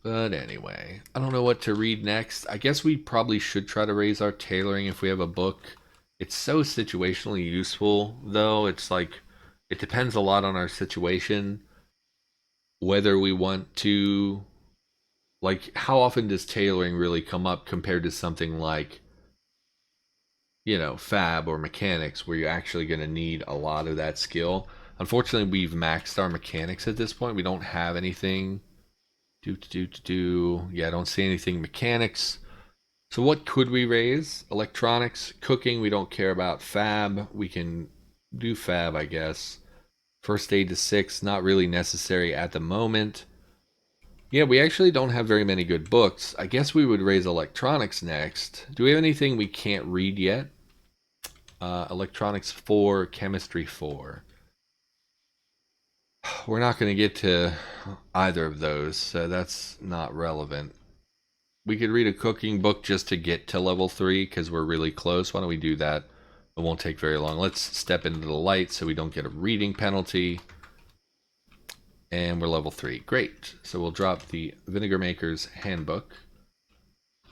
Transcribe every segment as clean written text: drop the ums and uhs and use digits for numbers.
But anyway, I don't know what to read next. I guess we probably should try to raise our tailoring if we have a book. It's so situationally useful, though. It's like, it depends a lot on our situation, whether we want to, like, how often does tailoring really come up compared to something like, fab or mechanics, where you're actually going to need a lot of that skill. Unfortunately, we've maxed our mechanics at this point. We don't have anything. Yeah, I don't see anything mechanics. So what could we raise? Electronics, cooking, we don't care about. Fab, we can do fab, I guess. First aid to 6, not really necessary at the moment. Yeah, we actually don't have very many good books. I guess we would raise electronics next. Do we have anything we can't read yet? Electronics 4, chemistry 4. We're not going to get to either of those, so that's not relevant. We could read a cooking book just to get to level 3 because we're really close. Why don't we do that? It won't take very long. Let's step into the light so we don't get a reading penalty. And we're level 3. Great. So we'll drop the Vinegar Maker's Handbook.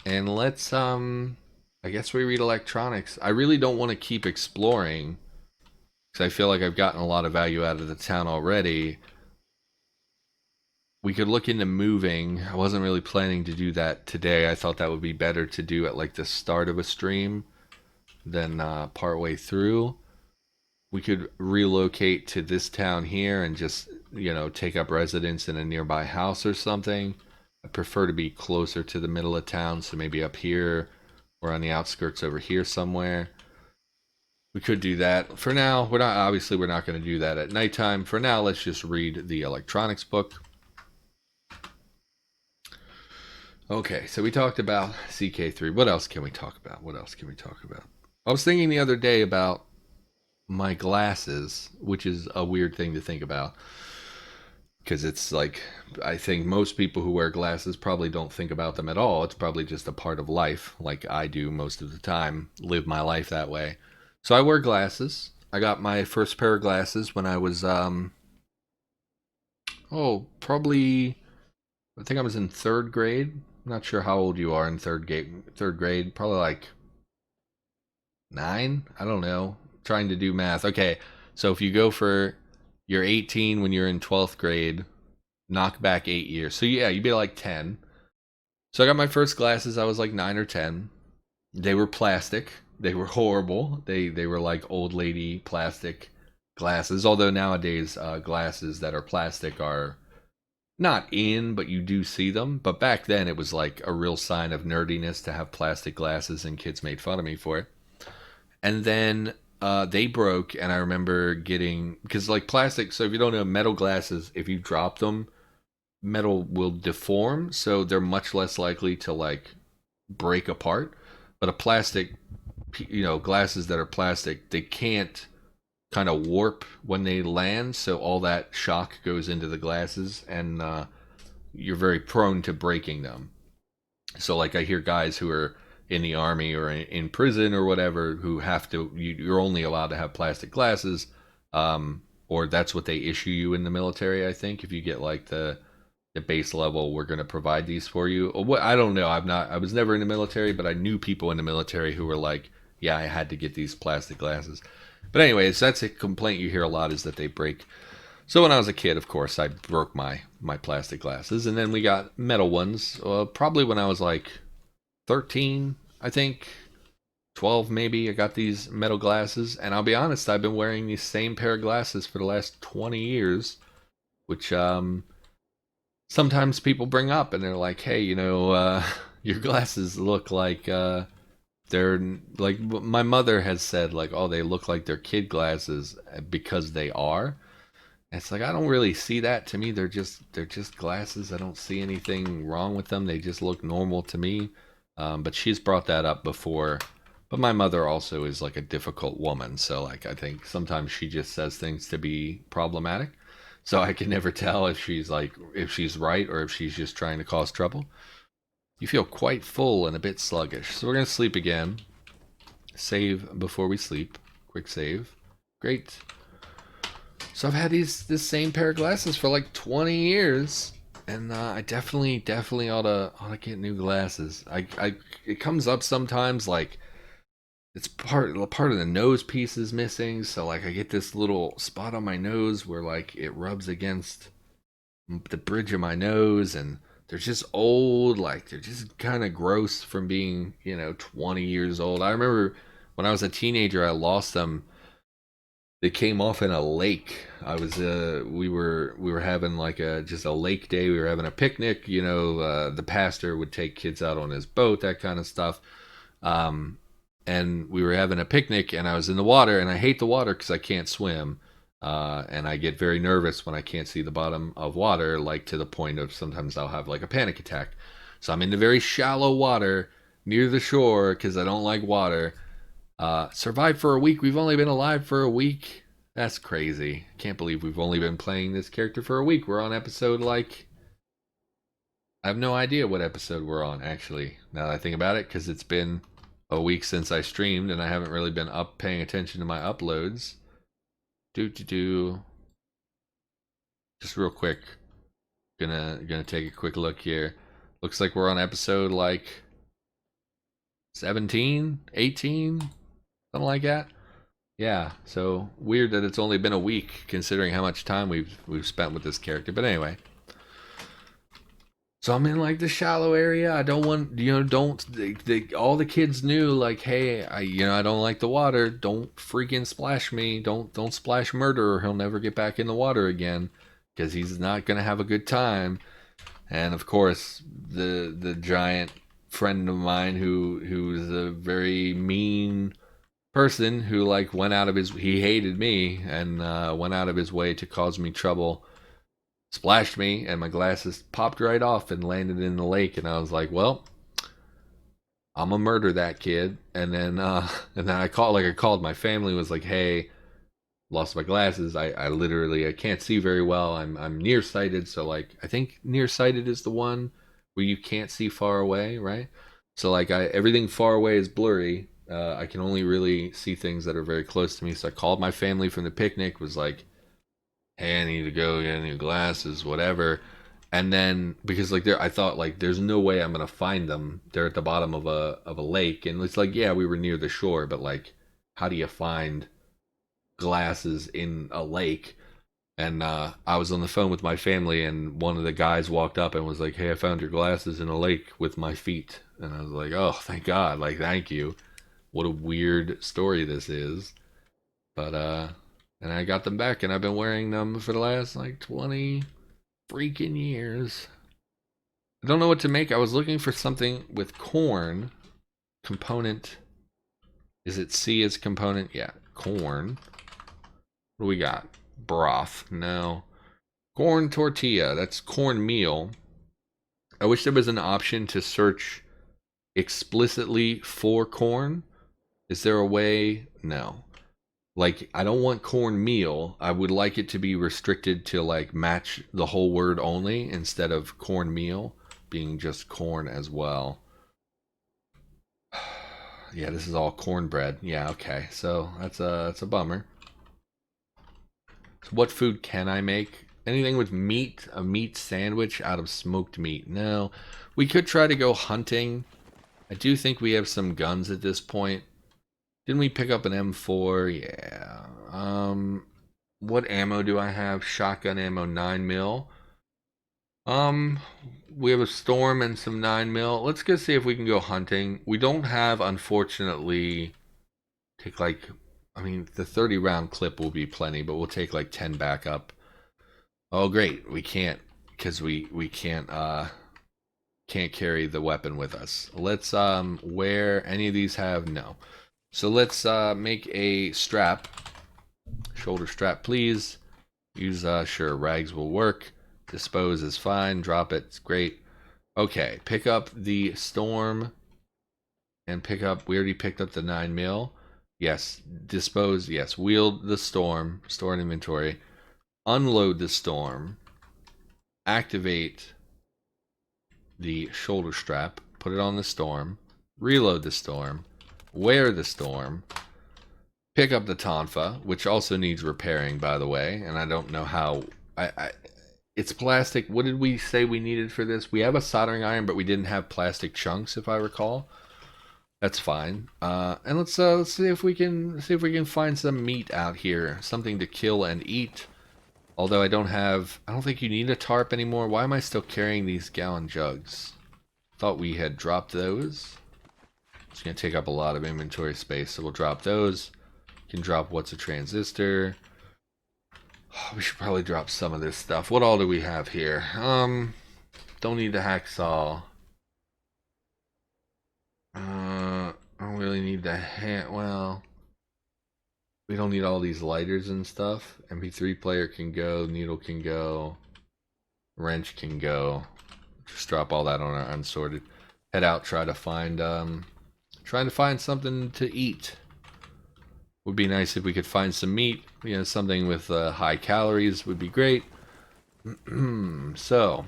And let's, I guess we read electronics. I really don't want to keep exploring because I feel like I've gotten a lot of value out of the town already. We could look into moving. I wasn't really planning to do that today. I thought that would be better to do at like the start of a stream than partway through. We could relocate to this town here and just, take up residence in a nearby house or something. I prefer to be closer to the middle of town, so maybe up here or on the outskirts over here somewhere. We could do that. For now, we're not going to do that at nighttime. For now, let's just read the electronics book. Okay, so we talked about CK3. What else can we talk about? I was thinking the other day about my glasses, which is a weird thing to think about. Because it's like, I think most people who wear glasses probably don't think about them at all. It's probably just a part of life, like I do most of the time, live my life that way. So I wear glasses. I got my first pair of glasses when I was, probably, I think I was in third grade. I'm not sure how old you are in third grade. Third grade, probably like 9. I don't know. Trying to do math. Okay, so if you go for you're 18 when you're in 12th grade, knock back 8 years. So yeah, you'd be like 10. So I got my first glasses. I was like 9 or 10. They were plastic. They were horrible. They were like old lady plastic glasses. Although nowadays glasses that are plastic are not in, but you do see them. But back then it was like a real sign of nerdiness to have plastic glasses, and kids made fun of me for it. And then they broke, and I remember getting, because like plastic, so if you don't know, metal glasses, if you drop them, metal will deform, so they're much less likely to like break apart. But a plastic, glasses that are plastic, they can't kind of warp when they land, so all that shock goes into the glasses, and you're very prone to breaking them. So like I hear guys who are in the army or in prison or whatever who have to, you're only allowed to have plastic glasses, or that's what they issue you in the military. I think if you get like the base level, we're going to provide these for you. Or what, I don't know. I was never in the military, but I knew people in the military who were like, yeah, I had to get these plastic glasses. But anyways, that's a complaint you hear a lot, is that they break. So when I was a kid, of course, I broke my plastic glasses, and then we got metal ones. Probably when I was like 13, I think 12 maybe. I got these metal glasses, and I'll be honest, I've been wearing these same pair of glasses for the last 20 years, which sometimes people bring up, and they're like, hey, your glasses look like they're like, my mother has said like, oh, they look like they're kid glasses because they are. And it's like, I don't really see that. To me, they're just glasses. I don't see anything wrong with them. They just look normal to me. But she's brought that up before. But my mother also is like a difficult woman, so like I think sometimes she just says things to be problematic. So I can never tell if she's right or if she's just trying to cause trouble. You feel quite full and a bit sluggish. So we're gonna sleep again. Save before we sleep. Quick save. Great. So I've had this same pair of glasses for like 20 years, And I definitely ought to get new glasses. It comes up sometimes like it's part of the nose piece is missing, so like I get this little spot on my nose where like it rubs against the bridge of my nose, and they're just old, like they're just kind of gross from being 20 years old. I remember when I was a teenager I lost them. They came off in a lake. I was we were having like a just a lake day. We were having a picnic. The pastor would take kids out on his boat, that kind of stuff. Um, and we were having a picnic, and I was in the water, and I hate the water because I can't swim, and I get very nervous when I can't see the bottom of water, like to the point of sometimes I'll have like a panic attack. So I'm in the very shallow water near the shore because I don't like water. Survived for a week. We've only been alive for a week. That's crazy. Can't believe we've only been playing this character for a week. We're on episode like I have no idea what episode we're on actually. Now that I think about it, because it's been a week since I streamed and I haven't really been up paying attention to my uploads. Do. Just real quick. Gonna take a quick look here. Looks like we're on episode like 17, 18, something like that. Yeah, so weird that it's only been a week considering how much time we've spent with this character. But anyway, so I'm in like the shallow area. I don't want don't all the kids knew like, hey, I don't like the water. Don't freaking splash me. Don't splash murderer. He'll never get back in the water again because he's not gonna have a good time. And of course, the giant friend of mine who's a very mean person who like he hated me and went out of his way to cause me trouble, splashed me, and my glasses popped right off and landed in the lake. And I was like, well, I'm gonna murder that kid. And then I called my family, was like, hey, lost my glasses. I literally I can't see very well. I'm nearsighted, so like I think nearsighted is the one where you can't see far away, right? So like everything far away is blurry. I can only really see things that are very close to me. So I called my family from the picnic, was like, hey, I need to go get new glasses, whatever. And then because like I thought like there's no way I'm gonna find them. They're at the bottom of a lake, and it's like, yeah, we were near the shore, but like how do you find glasses in a lake? And I was on the phone with my family, and one of the guys walked up and was like, hey, I found your glasses in a lake with my feet. And I was like, oh, thank God, like thank you. What a weird story this is. But and I got them back, and I've been wearing them for the last like 20 freaking years. I don't know what to make. I was looking for something with corn component. Is it C as component? Yeah, corn. What do we got? Broth. No. Corn tortilla. That's corn meal. I wish there was an option to search explicitly for corn. Is there a way? No. Like, I don't want corn meal. I would like it to be restricted to like match the whole word only instead of corn meal being just corn as well. Yeah, this is all cornbread. Yeah, okay. So that's a bummer. So what food can I make? Anything with meat? A meat sandwich out of smoked meat? No. We could try to go hunting. I do think we have some guns at this point. Didn't we pick up an M4? Yeah. What ammo do I have? Shotgun ammo, 9mm. We have a storm and some 9mm. Let's go see if we can go hunting. We don't have, unfortunately, take like, I mean, the 30 round clip will be plenty, but we'll take like 10 back up. Oh, great. We can't, because we can't carry the weapon with us. Let's, where any of these have, no. So let's make a strap. Shoulder strap, please. Use, sure, rags will work. Dispose is fine. Drop it. It's great. Okay, pick up the storm. And pick up, we already picked up the 9mm. Yes, dispose, yes. Wield the storm. Store in inventory. Unload the storm. Activate the shoulder strap. Put it on the storm. Reload the storm. Wear the storm. Pick up the tonfa, which also needs repairing, by the way. And I don't know how... It's plastic. What did we say we needed for this? We have a soldering iron, but we didn't have plastic chunks, if I recall. That's fine. And let's see if we can find some meat out here, something to kill and eat. Although I don't think you need a tarp anymore. Why am I still carrying these gallon jugs? Thought we had dropped those. It's gonna take up a lot of inventory space, so we'll drop those. Can drop what's a transistor. Oh, we should probably drop some of this stuff. What all do we have here? Don't need the hacksaw. I don't really need the well, we don't need all these lighters and stuff. MP3 player can go, needle can go, wrench can go. Just drop all that on our unsorted. Head out, trying to find something to eat. Would be nice if we could find some meat. You know, something with high calories would be great. So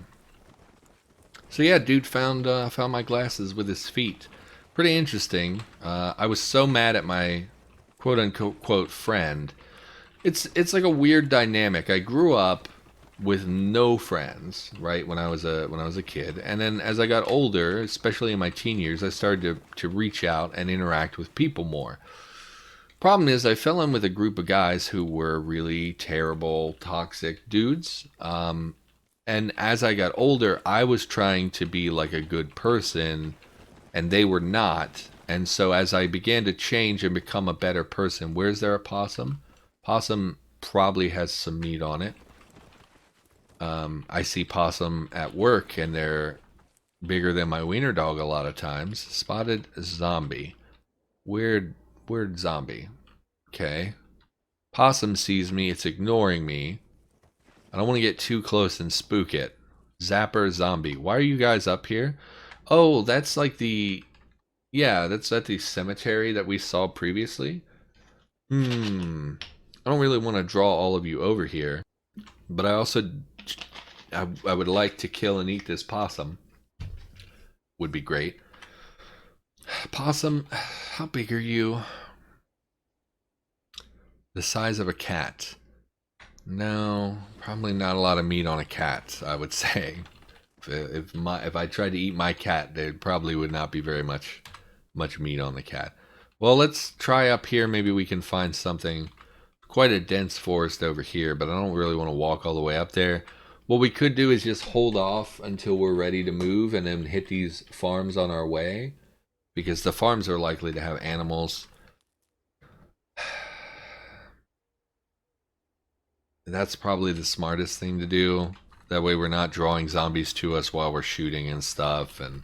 yeah, dude found my glasses with his feet. Pretty interesting. I was so mad at my quote unquote friend. It's like a weird dynamic. I grew up with no friends, right, when I was a kid, and then as I got older, especially in my teen years, I started to reach out and interact with people more. Problem is, I fell in with a group of guys who were really terrible, toxic dudes. And as I got older, I was trying to be like a good person, and they were not. And so as I began to change and become a better person, where's there a possum? Possum probably has some meat on it. I see possum at work, and they're bigger than my wiener dog a lot of times. Spotted zombie. Weird zombie. Okay. Possum sees me. It's ignoring me. I don't want to get too close and spook it. Zapper zombie. Why are you guys up here? Oh, that's like the... Yeah, that's at the cemetery that we saw previously. I don't really want to draw all of you over here. But I also... I would like to kill and eat this possum. Would be great. Possum, how big are you? The size of a cat. No, probably not a lot of meat on a cat, I would say. If I tried to eat my cat, there probably would not be very much meat on the cat. Well, let's try up here. Maybe we can find something. Quite a dense forest over here, but I don't really want to walk all the way up there. What we could do is just hold off until we're ready to move and then hit these farms on our way, because the farms are likely to have animals. That's probably the smartest thing to do. That way we're not drawing zombies to us while we're shooting and stuff. And,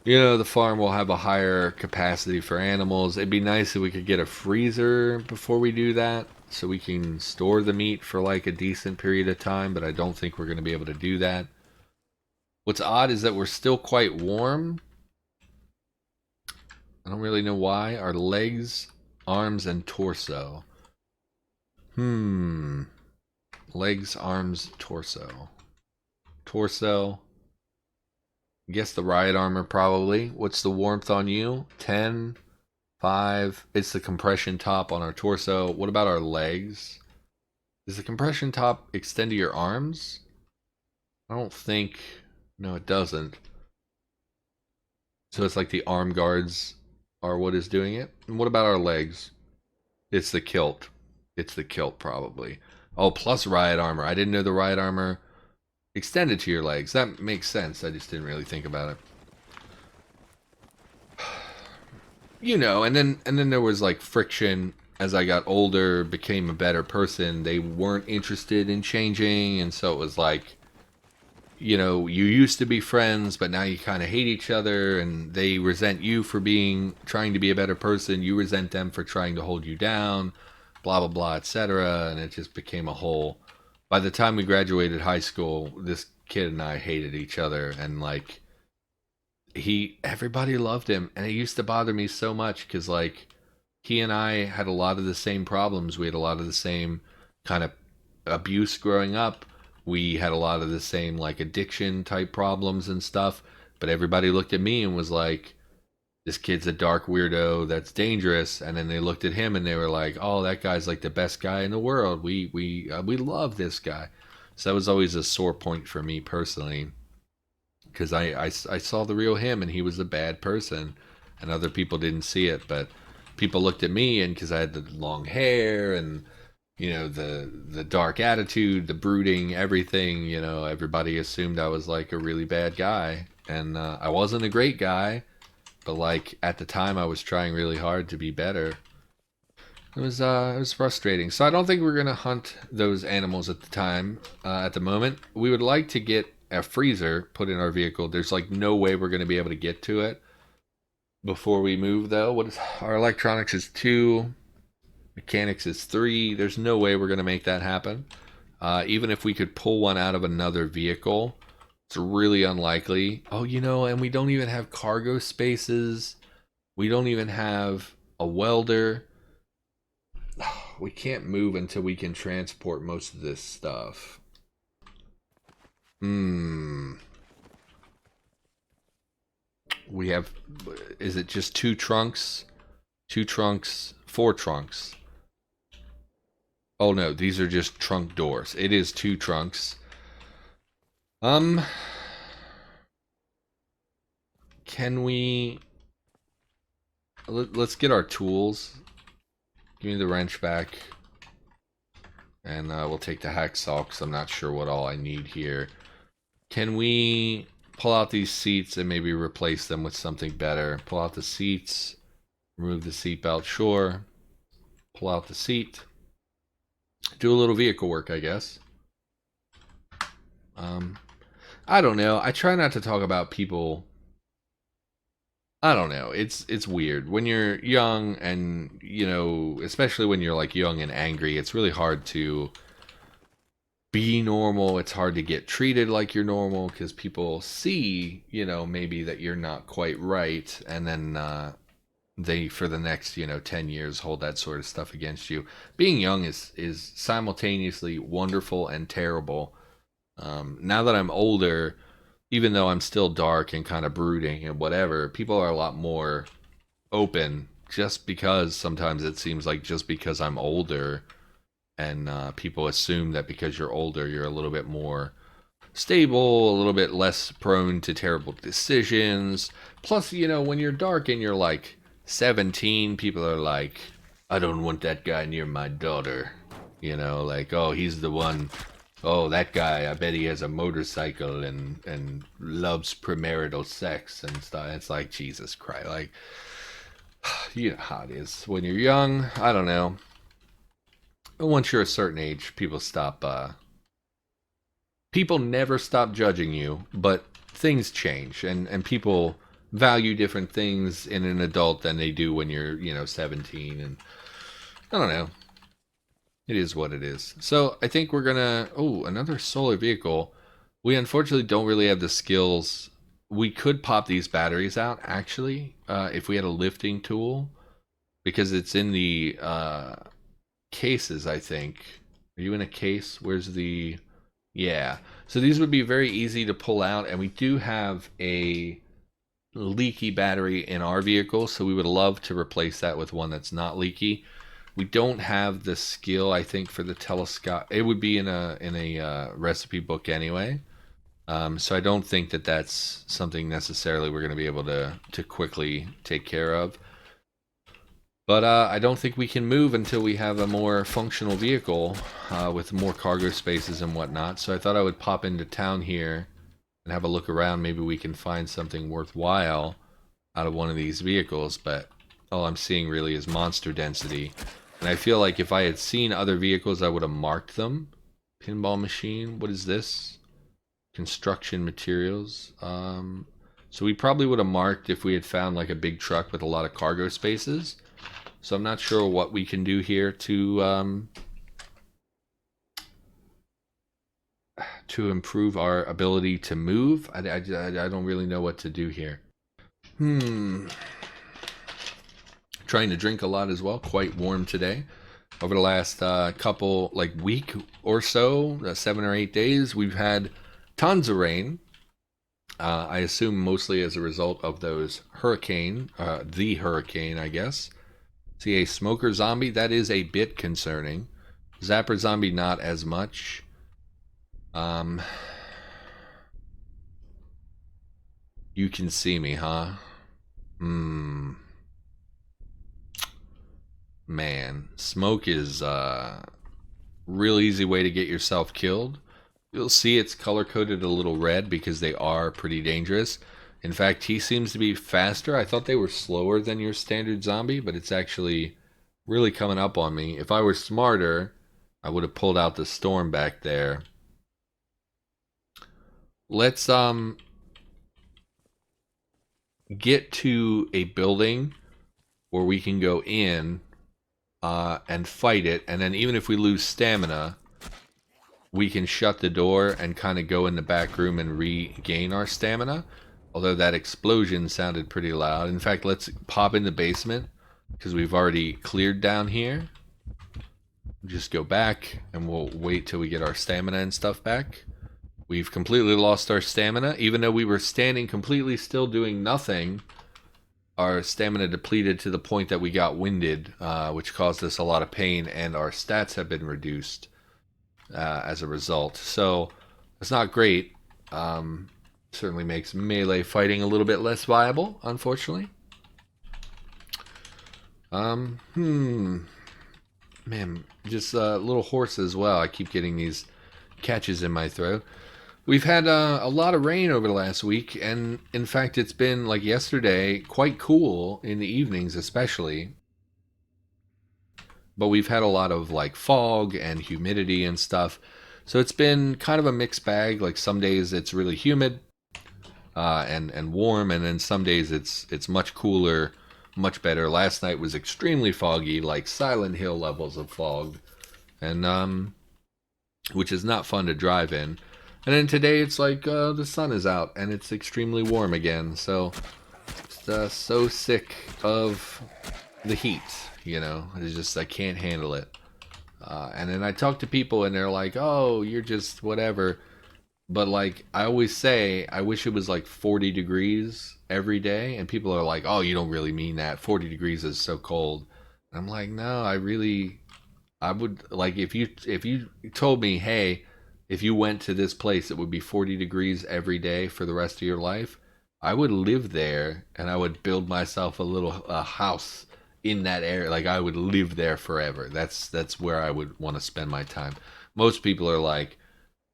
you know, the farm will have a higher capacity for animals. It'd be nice if we could get a freezer before we do that, so we can store the meat for like a decent period of time, but I don't think we're going to be able to do that. What's odd is that we're still quite warm. I don't really know why. Our legs, arms, and torso. Legs, arms, torso. Torso. Guess the riot armor probably. What's the warmth on you? 10, 5. It's the compression top on our torso. What about our legs? Does the compression top extend to your arms? I don't think... No, it doesn't. So it's like the arm guards are what is doing it. And what about our legs? It's the kilt. It's the kilt, probably. Oh, plus riot armor. I didn't know the riot armor extended to your legs. That makes sense. I just didn't really think about it. You know, and then there was like friction. As I got older, became a better person, they weren't interested in changing, and so it was like, you know, you used to be friends, but now you kind of hate each other, and they resent you for trying to be a better person. You resent them for trying to hold you down, blah, blah, blah, etc. And it just became a whole... By the time we graduated high school, this kid and I hated each other, and like, everybody loved him, and it used to bother me so much, because like, he and I had a lot of the same problems. We had a lot of the same kind of abuse growing up. We had a lot of the same like addiction type problems and stuff, but everybody looked at me and was like, this kid's a dark weirdo that's dangerous. And then they looked at him and they were like, oh, that guy's like the best guy in the world. We love this guy. So that was always a sore point for me personally, because I saw the real him and he was a bad person, and other people didn't see it. But people looked at me, and because I had the long hair and the dark attitude, the brooding, everything, everybody assumed I was like a really bad guy, and I wasn't a great guy, but like at the time I was trying really hard to be better. It was frustrating. So I don't think we're gonna hunt those animals at the time. At the moment, we would like to get a freezer put in our vehicle. There's like no way we're gonna be able to get to it before we move, though. What is our electronics is 2, mechanics is 3. There's no way we're gonna make that happen. Even if we could pull one out of another vehicle, it's really unlikely. Oh, and we don't even have cargo spaces. We don't even have a welder. We can't move until we can transport most of this stuff. We have, is it just 2 trunks? 2 trunks, 4 trunks. Oh no, these are just trunk doors. It is 2 trunks. Can we, let's get our tools. Give me the wrench back. And we'll take the hacksaw because I'm not sure what all I need here. Can we pull out these seats and maybe replace them with something better? Pull out the seats. Remove the seatbelt, sure. Pull out the seat. Do a little vehicle work, I guess. I don't know. I try not to talk about people. I don't know. It's weird when you're young, and especially when you're like young and angry. It's really hard to be normal. It's hard to get treated like you're normal because people see, maybe that you're not quite right, and then they, for the next 10 years, hold that sort of stuff against you. Being young is simultaneously wonderful and terrible. Now that I'm older, even though I'm still dark and kind of brooding and whatever, people are a lot more open, just because sometimes it seems like just because I'm older, and people assume that because you're older, you're a little bit more stable, a little bit less prone to terrible decisions. Plus, when you're dark and you're like 17, people are like, I don't want that guy near my daughter. Like, oh, he's the one. Oh, that guy, I bet he has a motorcycle and loves premarital sex and stuff. It's like, Jesus Christ. Like, you know how it is. When you're young, I don't know. Once you're a certain age, people stop. People never stop judging you, but things change. And people value different things in an adult than they do when you're, 17. And I don't know. It is what it is. So I think we're gonna. Oh, another solar vehicle. We unfortunately don't really have the skills. We could pop these batteries out actually, if we had a lifting tool, because it's in the cases. I think. Are you in a case? Where's the? Yeah. So these would be very easy to pull out, and we do have a leaky battery in our vehicle, so we would love to replace that with one that's not leaky. We don't have the skill, I think, for the telescope. It would be in a recipe book anyway. So I don't think that that's something necessarily we're going to be able to quickly take care of. But I don't think we can move until we have a more functional vehicle with more cargo spaces and whatnot. So I thought I would pop into town here and have a look around. Maybe we can find something worthwhile out of one of these vehicles. But all I'm seeing really is monster density. And I feel like if I had seen other vehicles, I would have marked them. Pinball machine. What is this? Construction materials. So we probably would have marked if we had found like a big truck with a lot of cargo spaces. So I'm not sure what we can do here to improve our ability to move. I don't really know what to do here. Trying to drink a lot as well. Quite warm today. Over the last couple, like week or so, 7 or 8 days, we've had tons of rain. I assume mostly as a result of those hurricane, the hurricane, I guess. See a smoker zombie, that is a bit concerning. Zapper zombie, not as much. Um, you can see me, huh? Man, smoke is real easy way to get yourself killed. You'll see it's color coded a little red because they are pretty dangerous. In fact, he seems to be faster. I thought they were slower than your standard zombie, but it's actually really coming up on me. If I were smarter, I would have pulled out the storm back there. Let's get to a building where we can go in and fight it, and then even if we lose stamina, we can shut the door and kind of go in the back room and regain our stamina. Although that explosion sounded pretty loud. In fact, let's pop in the basement because we've already cleared down here. Just go back and we'll wait till we get our stamina and stuff back. We've completely lost our stamina. Even though we were standing completely still doing nothing, our stamina depleted to the point that we got winded, which caused us a lot of pain, and our stats have been reduced as a result. So it's not great. Certainly makes melee fighting a little bit less viable, unfortunately. Man, just a little hoarse as well. I keep getting these catches in my throat. We've had a lot of rain over the last week, and in fact, it's been, like yesterday, quite cool in the evenings especially. But we've had a lot of like fog and humidity and stuff. So it's been kind of a mixed bag. Like some days it's really humid and warm, and then some days it's much cooler, much better. Last night was extremely foggy, like Silent Hill levels of fog, and which is not fun to drive in. And then today it's like the sun is out and it's extremely warm again. So just so sick of the heat, you know. It's just I can't handle it. And then I talk to people and they're like, "Oh, you're just whatever." But like I always say, I wish it was like 40 degrees every day. And people are like, "Oh, you don't really mean that. 40 degrees is so cold." And I'm like, "No, I would like if you told me, hey, if you went to this place, it would be 40 degrees every day for the rest of your life. I would live there and I would build myself a house in that area. Like I would live there forever. That's where I would want to spend my time." Most people are like,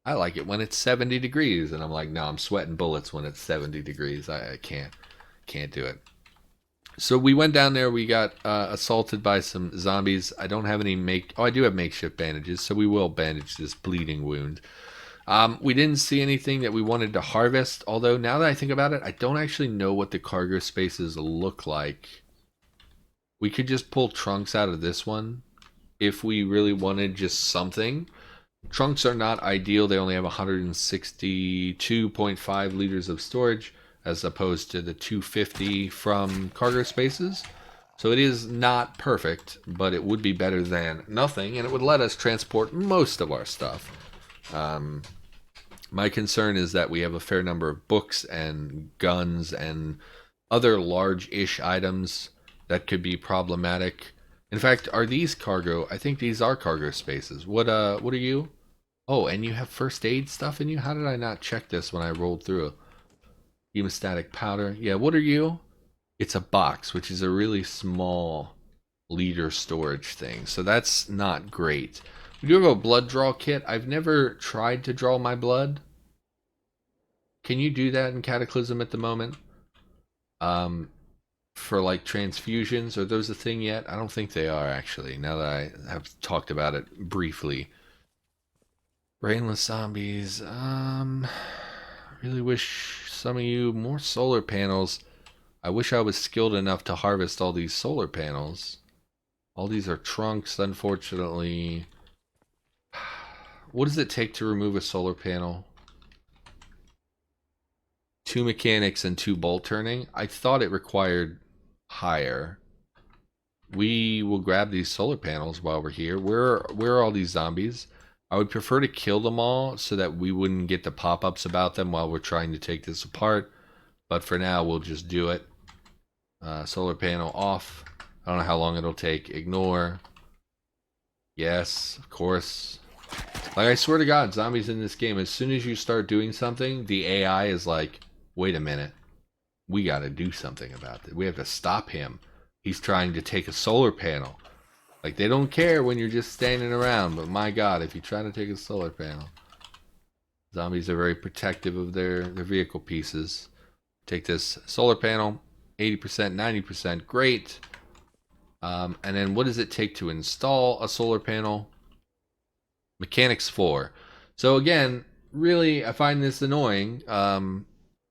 "I like it when it's 70 degrees," and I'm like, "No, I'm sweating bullets when it's 70 degrees. I can't do it." So we went down there. We got assaulted by some zombies. I don't have any Oh, I do have makeshift bandages, so we will bandage this bleeding wound. We didn't see anything that we wanted to harvest. Although now that I think about it, I don't actually know what the cargo spaces look like. We could just pull trunks out of this one if we really wanted just something. Trunks are not ideal. They only have 162.5 liters of storage as opposed to the 250 from cargo spaces. So it is not perfect, but it would be better than nothing, and it would let us transport most of our stuff. My concern is that we have a fair number of books and guns and other large-ish items that could be problematic. In fact, are these cargo? I think these are cargo spaces. What are you? Oh, and you have first aid stuff in you? How did I not check this when I rolled through? Hemostatic powder. Yeah, what are you? It's a box, which is a really small liter storage thing. So that's not great. We do have a blood draw kit. I've never tried to draw my blood. Can you do that in Cataclysm at the moment? For like transfusions, are those a thing yet? I don't think they are actually, now that I have talked about it briefly. Brainless zombies. Really wish some of you more solar panels. I wish I was skilled enough to harvest all these solar panels. All these are trunks, unfortunately. What does it take to remove a solar panel? 2 mechanics and 2 bolt turning. I thought it required higher. We will grab these solar panels while we're here. Where are all these zombies? I would prefer to kill them all so that we wouldn't get the pop-ups about them while we're trying to take this apart. But for now, we'll just do it. Solar panel off. I don't know how long it'll take. Ignore. Yes, of course. Like, I swear to God, zombies in this game, as soon as you start doing something, the AI is like, wait a minute. We got to do something about this. We have to stop him. He's trying to take a solar panel. Like, they don't care when you're just standing around, but my God, if you try to take a solar panel. Zombies are very protective of their vehicle pieces. Take this solar panel, 80%, 90%, great. And then what does it take to install a solar panel? Mechanics 4. So again, really, I find this annoying.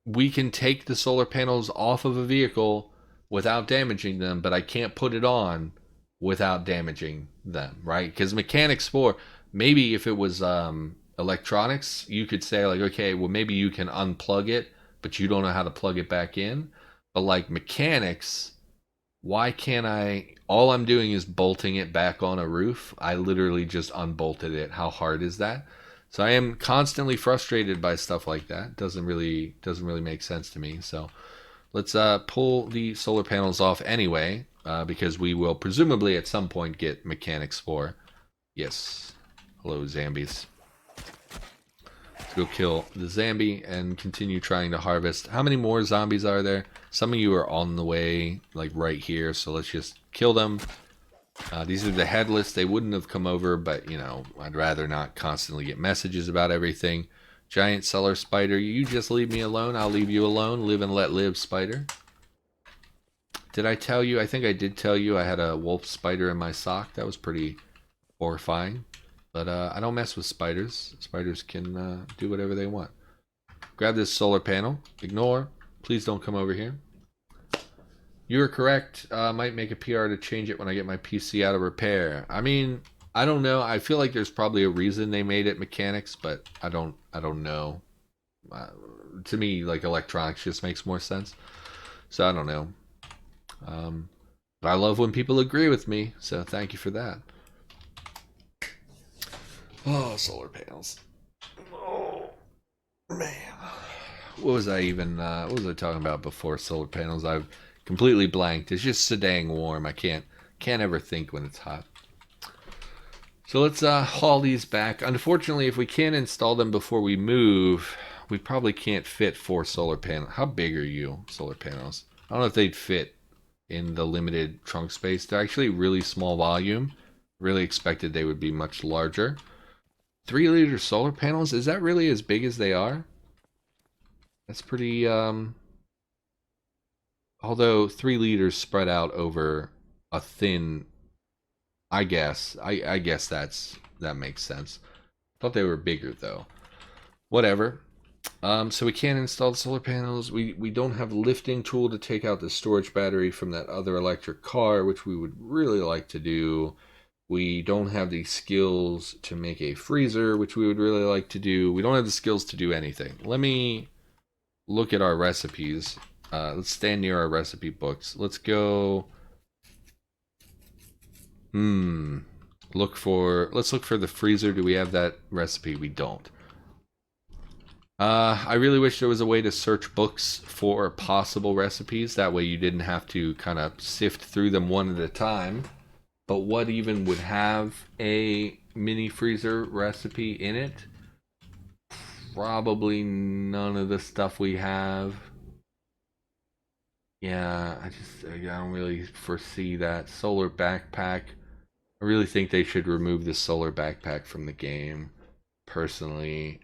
We can take the solar panels off of a vehicle without damaging them, but I can't put it on without damaging them, right? Because Mechanics 4, maybe if it was electronics, you could say like, okay, well maybe you can unplug it, but you don't know how to plug it back in. But like mechanics, why can't I? All I'm doing is bolting it back on a roof. I literally just unbolted it. How hard is that? So I am constantly frustrated by stuff like that. Doesn't really make sense to me. So let's pull the solar panels off anyway, because we will presumably at some point get mechanics 4. Yes. Hello, zombies. Let's go kill the zombie and continue trying to harvest. How many more zombies are there? Some of you are on the way, like right here, so let's just kill them. These are the headless. They wouldn't have come over, but, you know, I'd rather not constantly get messages about everything. Giant cellar spider, you just leave me alone. I'll leave you alone. Live and let live, spider. Did I tell you? I think I did tell you I had a wolf spider in my sock. That was pretty horrifying. But I don't mess with spiders. Spiders can do whatever they want. Grab this solar panel. Ignore. Please don't come over here. You are correct. Might make a PR to change it when I get my PC out of repair. I mean, I don't know. I feel like there's probably a reason they made it mechanics, but I don't know. To me, like electronics just makes more sense. So I don't know. But I love when people agree with me. So thank you for that. Oh, solar panels. Oh, man. What was I talking about before solar panels? I've completely blanked. It's just so dang warm. I can't ever think when it's hot. So let's haul these back. Unfortunately, if we can't install them before we move, we probably can't fit 4 solar panels. How big are you, solar panels? I don't know if they'd fit in the limited trunk space. They're actually really small volume. Really expected they would be much larger. 3-liter solar panels? Is that really as big as they are? That's pretty, although 3 liters spread out over a thin, I guess that makes sense. Thought they were bigger though. Whatever. So we can't install the solar panels. We don't have a lifting tool to take out the storage battery from that other electric car, which we would really like to do. We don't have the skills to make a freezer, which we would really like to do. We don't have the skills to do anything. Let me look at our recipes. Let's stand near our recipe books. Let's go. Let's look for the freezer. Do we have that recipe? We don't. I really wish there was a way to search books for possible recipes. That way you didn't have to kind of sift through them one at a time. But what even would have a mini freezer recipe in it? Probably none of the stuff we have. Yeah, I don't really foresee that. Solar backpack. I really think they should remove the solar backpack from the game, personally.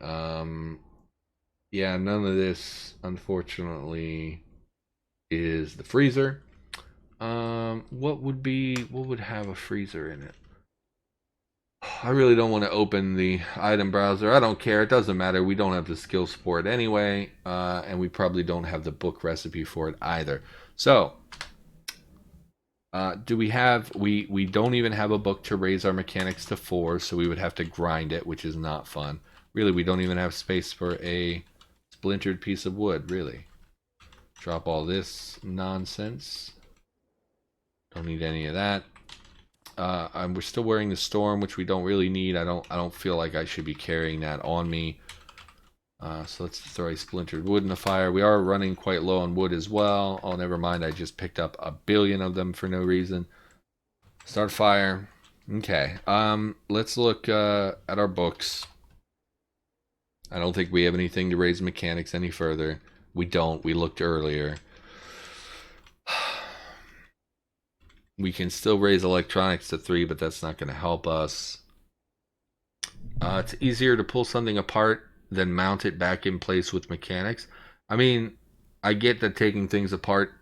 Yeah, none of this, unfortunately, is the freezer. What would have a freezer in it? I really don't want to open the item browser. I don't care. It doesn't matter. We don't have the skills for it anyway, and we probably don't have the book recipe for it either. So, do we have? We don't even have a book to raise our mechanics to 4, so we would have to grind it, which is not fun. Really, we don't even have space for a splintered piece of wood. Really, drop all this nonsense. Don't need any of that. We're still wearing the storm, which we don't really need. I don't feel like I should be carrying that on me. So let's throw a splintered wood in the fire. We are running quite low on wood as well. Oh, never mind. I just picked up a billion of them for no reason. Start fire. Okay. Let's look at our books. I don't think we have anything to raise mechanics any further. We don't. We looked earlier. We can still raise electronics to 3, but that's not going to help us. It's easier to pull something apart than mount it back in place with mechanics. I mean, I get that taking things apart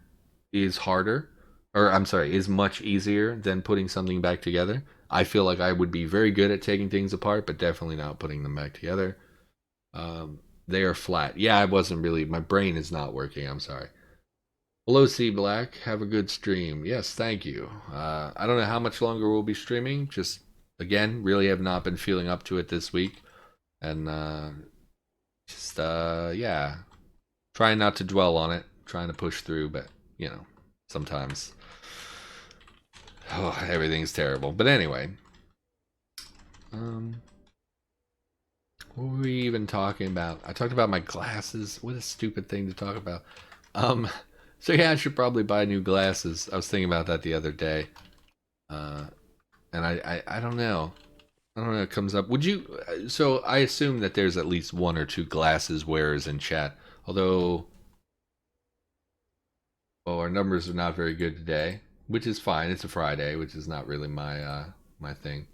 is harder, or I'm sorry, is much easier than putting something back together. I feel like I would be very good at taking things apart, but definitely not putting them back together. They are flat. Yeah, I wasn't really. My brain is not working. I'm sorry. Hello, C Black. Have a good stream. Yes, thank you. I don't know how much longer we'll be streaming. Just again, really have not been feeling up to it this week, and yeah, trying not to dwell on it, trying to push through, but you know, sometimes everything's terrible. But anyway, what were we even talking about? I talked about my glasses. What a stupid thing to talk about. Um, so yeah, I should probably buy new glasses. I was thinking about that the other day. Uh, and I don't know. I don't know. It comes up. Would you? So I assume that there's at least one or two glasses wearers in chat. Although, well, our numbers are not very good today, which is fine. It's a Friday, which is not really my thing.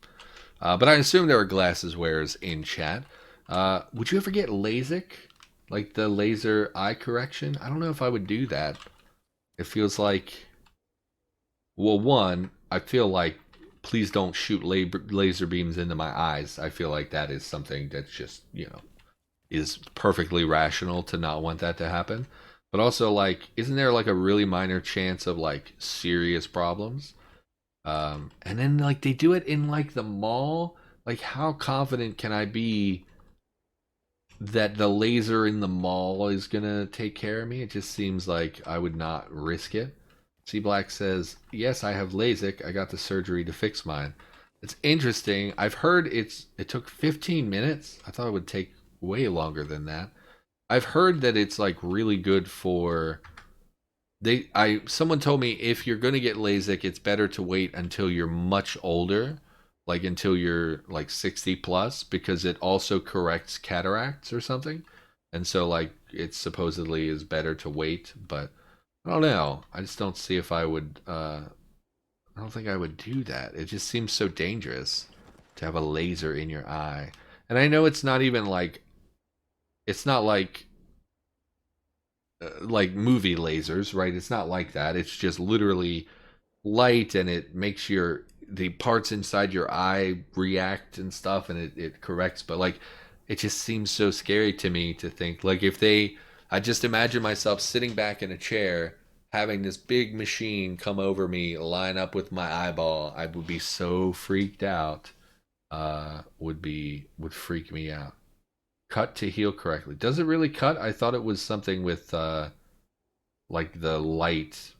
But I assume there are glasses wearers in chat. Would you ever get LASIK, like the laser eye correction? I don't know if I would do that. It feels like, well, one, I feel like please don't shoot laser beams into my eyes. I feel like that is something that's just, is perfectly rational to not want that to happen. But also, like, isn't there like a really minor chance of like serious problems? And then like they do it in like the mall. Like, how confident can I be that the laser in the mall is gonna take care of me? It just seems like I would not risk it. C Black says, "Yes, I have LASIK. I got the surgery to fix mine." It's interesting. I've heard it took 15 minutes. I thought it would take way longer than that. I've heard that it's like really good for someone told me if you're going to get LASIK, it's better to wait until you're much older, like until you're like 60 plus, because it also corrects cataracts or something. And so like it supposedly is better to wait, but I don't know. I just don't see if I would I don't think I would do that. It just seems so dangerous to have a laser in your eye. And I know it's not even it's not like movie lasers, right? It's not like that. It's just literally light, and it makes the parts inside your eye react and stuff, and it corrects. But like, it just seems so scary to me to think like I just imagine myself sitting back in a chair having this big machine come over me, line up with my eyeball. I would be so freaked out. Would freak me out. Cut to heal correctly. Does it really cut? I thought it was something with like the light,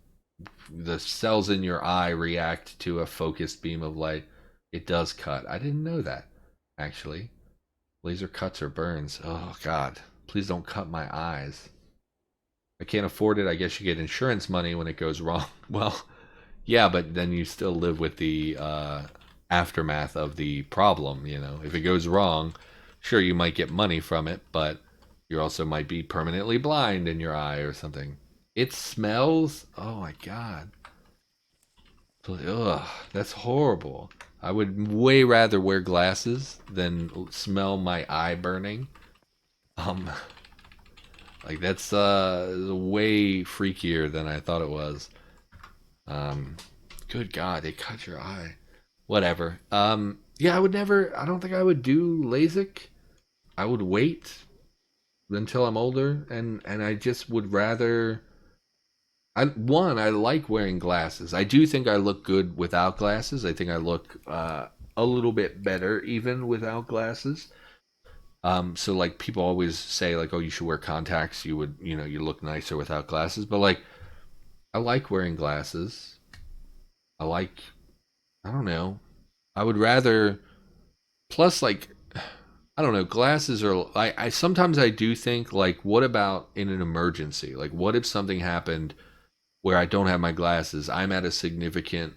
the cells in your eye react to a focused beam of light. It does cut. I didn't know that, actually. Laser cuts or burns. Oh God, please don't cut my eyes. I can't afford it. I guess you get insurance money when it goes wrong. Well, yeah, but then you still live with the aftermath of the problem. If it goes wrong, sure, you might get money from it, but you also might be permanently blind in your eye or something. It smells. Oh my God. Ugh, that's horrible. I would way rather wear glasses than smell my eye burning. Um, like that's way freakier than I thought it was. Um, good God, they cut your eye. Whatever. Yeah, I would never. I don't think I would do LASIK. I would wait until I'm older, and I just would rather. I like wearing glasses. I do think I look good without glasses. I think I look a little bit better even without glasses. So like people always say like, oh, you should wear contacts. You look nicer without glasses. But like, I like wearing glasses. I like, I don't know. I would rather. Plus, like, I don't know. Glasses are. I sometimes I do think like, what about in an emergency? Like, what if something happened where I don't have my glasses? I'm at a significant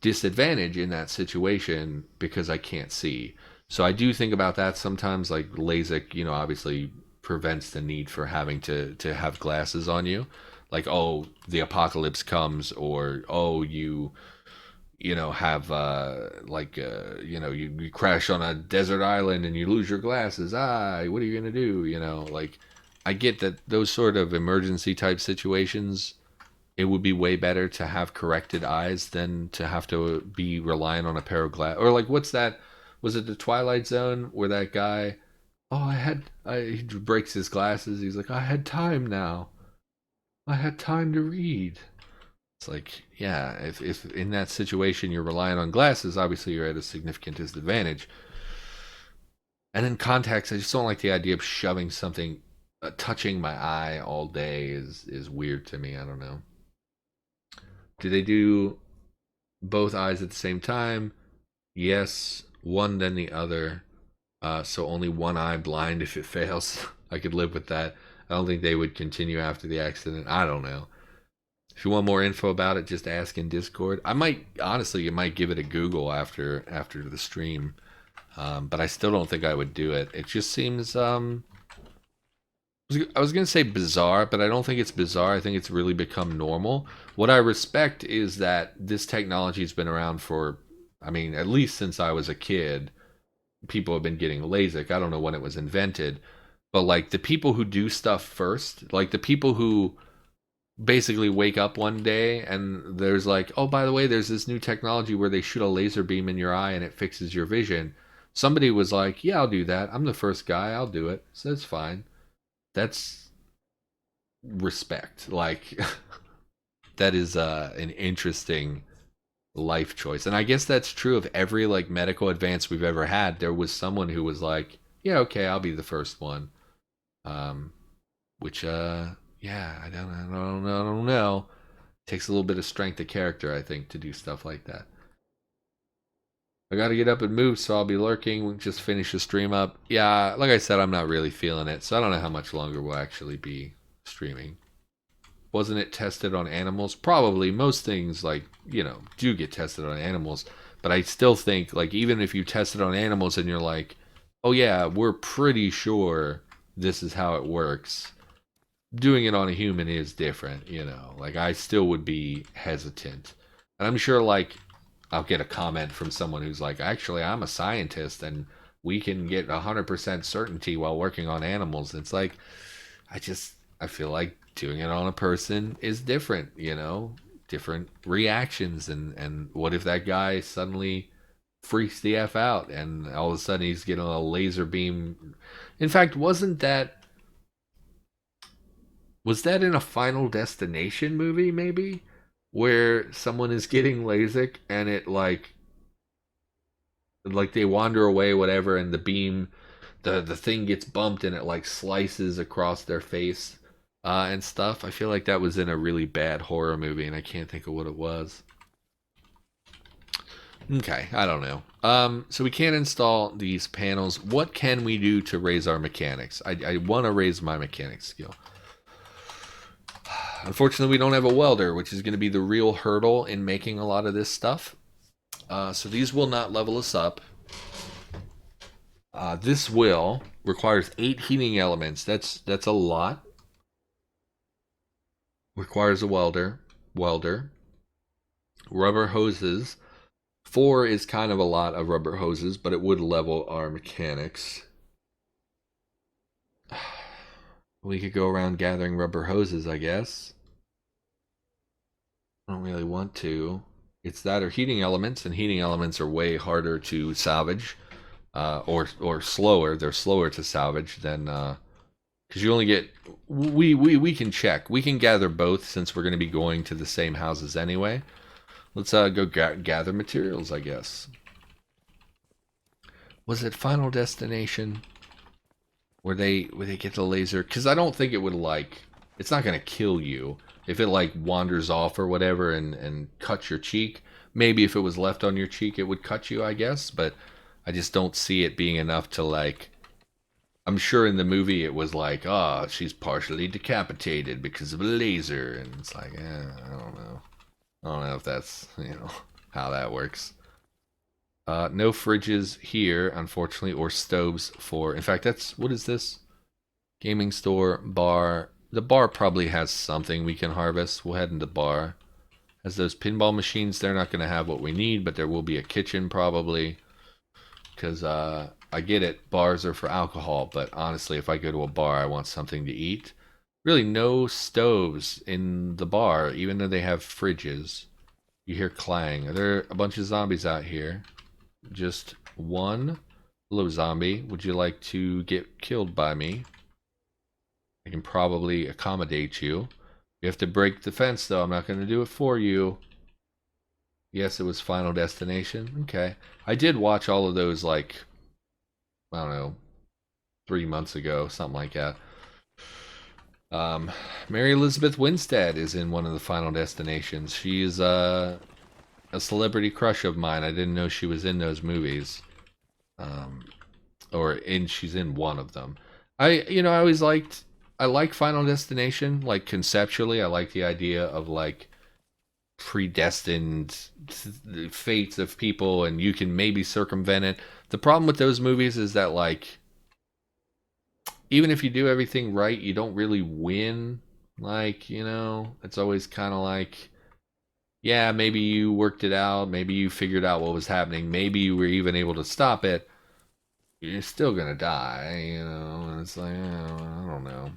disadvantage in that situation because I can't see. So I do think about that sometimes. Like LASIK, you know, obviously prevents the need for having to have glasses on you. Like, oh, the apocalypse comes, or oh, you know, have you know, you crash on a desert island and you lose your glasses. What are you gonna do? You know, like, I get that those sort of emergency type situations, it would be way better to have corrected eyes than to have to be relying on a pair of glasses. Or like, what's that? Was it the Twilight Zone where that guy? Oh, he breaks his glasses. He's like, I had time now. I had time to read. It's like, yeah, if in that situation you're relying on glasses, obviously you're at a significant disadvantage. And then contacts, I just don't like the idea of shoving something, touching my eye all day is weird to me. I don't know. Do they do both eyes at the same time? Yes, one then the other. So only one eye blind if it fails. I could live with that. I don't think they would continue after the accident. I don't know. If you want more info about it, just ask in Discord. I might, honestly, you might give it a Google after the stream, but I still don't think I would do it. It just seems I was gonna say bizarre, but I don't think it's bizarre. I think it's really become normal. What I respect is that this technology has been around for, I mean, at least since I was a kid. People have been getting LASIK. I don't know when it was invented, but like the people who do stuff first, like the people who basically wake up one day and there's like, oh, by the way, there's this new technology where they shoot a laser beam in your eye and it fixes your vision. Somebody was like, yeah, I'll do that. I'm the first guy. I'll do it. So that's fine. That's respect. Like, that is an interesting life choice. And I guess that's true of every like medical advance we've ever had. There was someone who was like, yeah, okay, I'll be the first one. Which yeah, I don't know. Takes a little bit of strength of character, I think, to do stuff like that. I gotta get up and move, so I'll be lurking. We'll just finish the stream up. Yeah, like I said, I'm not really feeling it, so I don't know how much longer we'll actually be streaming. Wasn't it tested on animals? Probably. Most things, like, you know, do get tested on animals. But I still think, like, even if you test it on animals and you're like, oh yeah, we're pretty sure this is how it works, doing it on a human is different, you know. Like, I still would be hesitant. And I'm sure, like, I'll get a comment from someone who's like, actually, I'm a scientist and we can get 100% certainty while working on animals. It's like, I feel like doing it on a person is different, you know, different reactions. And what if that guy suddenly freaks the F out and all of a sudden he's getting a laser beam? In fact, was that in a Final Destination movie, maybe? Where someone is getting LASIK and it like they wander away, whatever, and the beam, the thing gets bumped and it like slices across their face and stuff. I feel like that was in a really bad horror movie, and I can't think of what it was. Okay, I don't know. So we can't install these panels. What can we do to raise our mechanics? I want to raise my mechanics skill. Unfortunately, we don't have a welder, which is going to be the real hurdle in making a lot of this stuff. So these will not level us up. This requires 8 heating elements. That's a lot. Requires a welder. Rubber hoses. 4 is kind of a lot of rubber hoses, but it would level our mechanics. We could go around gathering rubber hoses, I guess. I don't really want to. It's that or heating elements, and heating elements are way harder to salvage, or slower. They're slower to salvage than because you only get. We can check. We can gather both since we're going to be going to the same houses anyway. Let's go gather materials, I guess. Was it Final Destination? Where they get the laser? Because I don't think it would, like, it's not gonna kill you if it like wanders off or whatever and cuts your cheek. Maybe if it was left on your cheek it would cut you, I guess, but I just don't see it being enough to, like, I'm sure in the movie it was like, oh, she's partially decapitated because of a laser, and it's like, I don't know if that's, you know. how that works. No fridges here, unfortunately, or stoves for. In fact, that's what is this? Gaming store, bar. The bar probably has something we can harvest. We'll head into the bar. As those pinball machines, they're not going to have what we need, but there will be a kitchen probably. Because I get it, bars are for alcohol, but honestly, if I go to a bar, I want something to eat. Really, no stoves in the bar, even though they have fridges. You hear clang. Are there a bunch of zombies out here? Just one. Hello, zombie. Would you like to get killed by me? I can probably accommodate you. You have to break the fence, though. I'm not going to do it for you. Yes, it was Final Destination. Okay. I did watch all of those, like, I don't know, 3 months ago, something like that. Mary Elizabeth Winstead is in one of the Final Destinations. She's a celebrity crush of mine. I didn't know she was in those movies. She's in one of them. I always I like Final Destination, like conceptually. I like the idea of like predestined fates of people and you can maybe circumvent it. The problem with those movies is that like even if you do everything right, you don't really win. Like, it's always kind of like, yeah, maybe you worked it out, maybe you figured out what was happening, maybe you were even able to stop it. You're still gonna die, and it's like, I don't know.